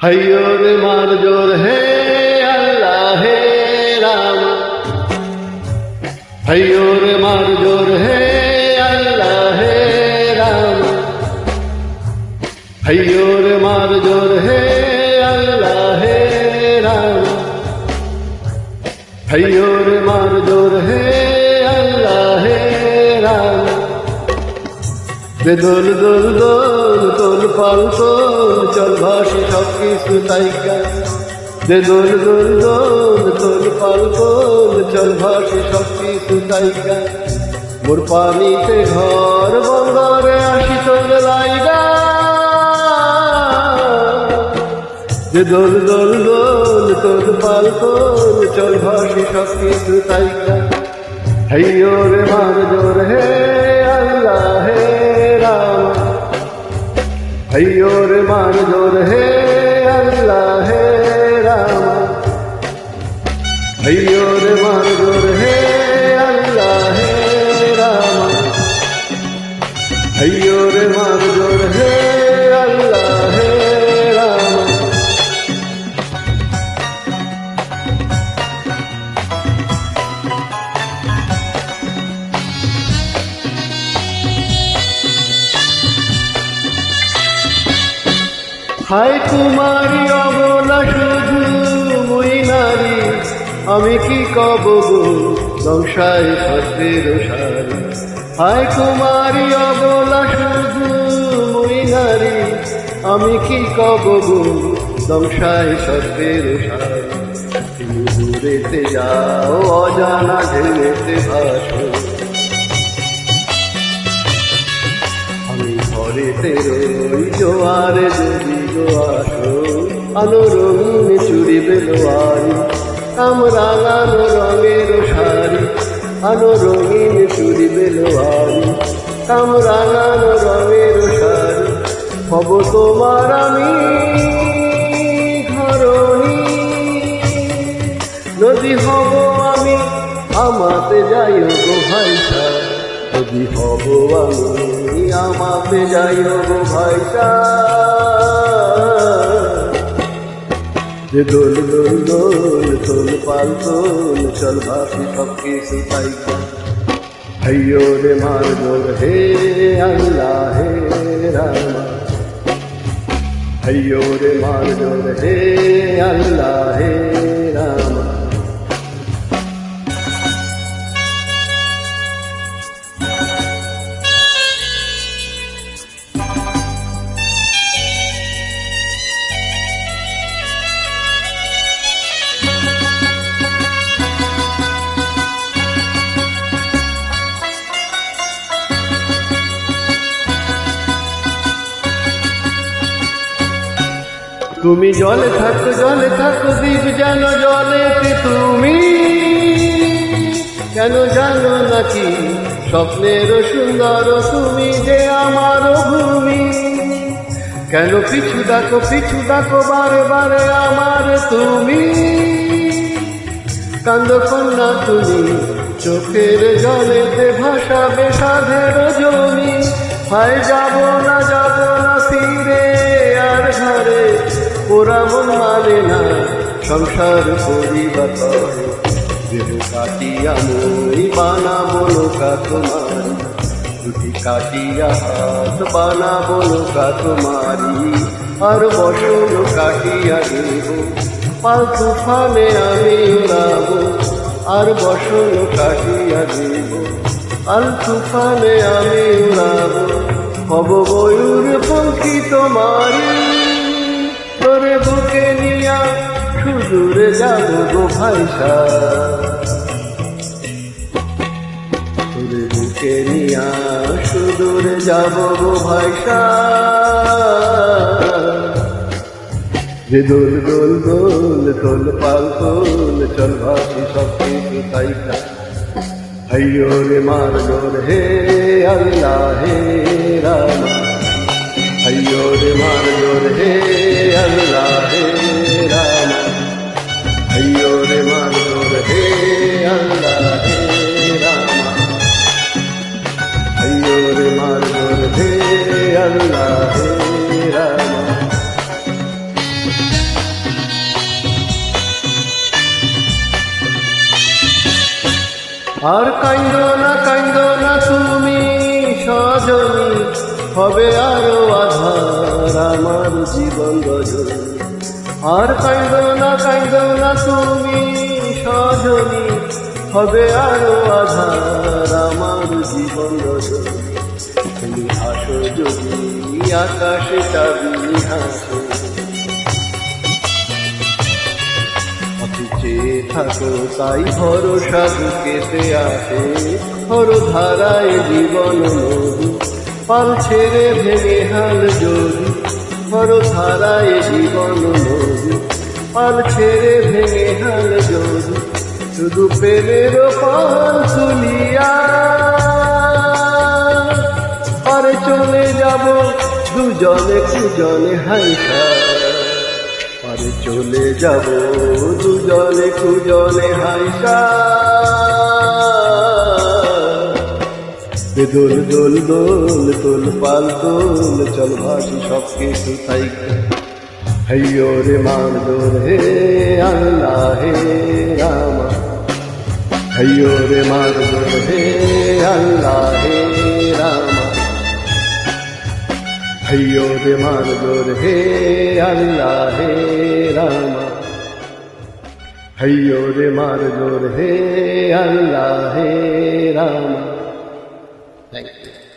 हैयो रे मार जोर है अल्लाह है राम, हैयो रे मार जोर है अल्लाह है राम, हैयो रे मार जोर है अल्लाह है राम, हैयो रे मार जोर है अल्लाह है राम। যে দোল দোল দোল তোল পাল তোল চল ভাসি সব কিছু তাইকা, যে দোল দোল দোল তোল পাল তোল চল ভাসি সব কিছু তাইকা, মোর পানিতে ঘর বন্দরে আসি তোর লাইগা। যে দোল দোল দোল তোল পাল তোল চল ভাসি সব কিছু তাইকা, हैयो रे मार जोर है अल्लाह है राम, हैयो रे मार जोर है अल्लाह है राम, हैयो रे मार जोर है अल्लाह है राम, हैयो रे मार जोर है अल्लाह है राम। হায় কুমারী অবলা শুধু মুই নারী, আমি কি কব গো দংশায় সত্যের সারি। হায় কুমারী অবলা শুধু মুই নারী, আমি কি কব গো দংশায় সত্যের সারি। তুমি দূরেতে যাও অজানা ঢেউতে ভাসো, আমি ঘরেতে রই জোয়ারে যদি গো আসো। আলো রঙিন চুড়ি বেলোয়ারি, কামরাঙানো রঙের শাড়ি, আলো রঙিন চুড়ি বেলোয়ারি, কামরাঙানো রঙের শাড়ি। হব তোমার আমি ধরণী, নদী হব আমি আমাতে যাইও গো ভাইসা, নদী হব আমি আমাতে যাইও গো ভাইসা। যে দোল দোল দোল তোল পাল তোল চল ভাসি সব কিছু তাইকা, हैयो रे मार जोर है अल्लाह है राम, हैयो रे मार जोर है अल्लाह है राम। তুমি জলে থাকো দ্বীপ যেন জলেতে, তুমি কেন জানো নাকি স্বপ্নের সুন্দর তুমি যে আমার ভূমি। কেন পিছু ডাকো বারে বারে আমার তুমি, কান্দ কন্যা তুমি চোখের জলেতে ভাসাবে সাধের জমি। হায় যাব না ফিরে আর ঘরে, ওরা মন মানে না সংসার পরিবার করে। দেহ কাটিয়া মই বানাবো নৌকা তোমারি, দুটি কাটিয়া হাত বানাবো নৌকা তোমারি। আর বসন কাটিয়া দেব পাল তুফানে আমি উড়াবো, আর বসন কাটিয়া দেব পাল তুফানে আমি উড়াবো। হব ময়ূর পঙ্খী তোমারি, তোরে বুকে নিয়া সুদূরে যাব গো ভাইসা, তোরে বুকে নিয়া সুদূরে যাব গো ভাইসা। যে দোল দোল দোল তোল পাল তোল চল ভাসি সব কিছু তাইকা, हैयो रे मार जोर है अल्लाह है राम, हैयो रे मार जोर है अल्लाह है राम, हैयो रे मार जोर है अल्लाह है राम, हैयो रे मार जोर है अल्लाह है राम। আর কাইন্দো না তুমি সজনী, হবে আরো আধার আমার জীবন রজনী। আর কাইন্দো না তুমি সজনী, হবে আরো আধার আমার জীবন রজনী। তুমি হাসো যদি আকাশে চাবি হাসো, চেয়ে থাকো তাই ভরসা বুকেতে আসে। ধারায় জীবন নদী, পাল ছেড়ে ভেঙে হাল যদি। ধারায় জীবন নদী, পাল ছেড়ে ভেঙে হাল যদি। শুধু প্রেমের পাল তুলিয়া আর চলে যাব দুজনে হাইসা। আর চলে যাব দুজনে হাইসা। দোল দোল দোল দোল পাল দোল, চল ভাসি সব কিছু তাই। হইয়ো রে মান দোল হে আল্লাহ হে রামা, হইয়ো রে মান দোল হে আল্লাহ হে রামা, হইয়ো রে মান দোল হে আল্লাহ হে রামা, হইয়ো রে মান দোল হে আল্লাহ হে রামা। Thank you.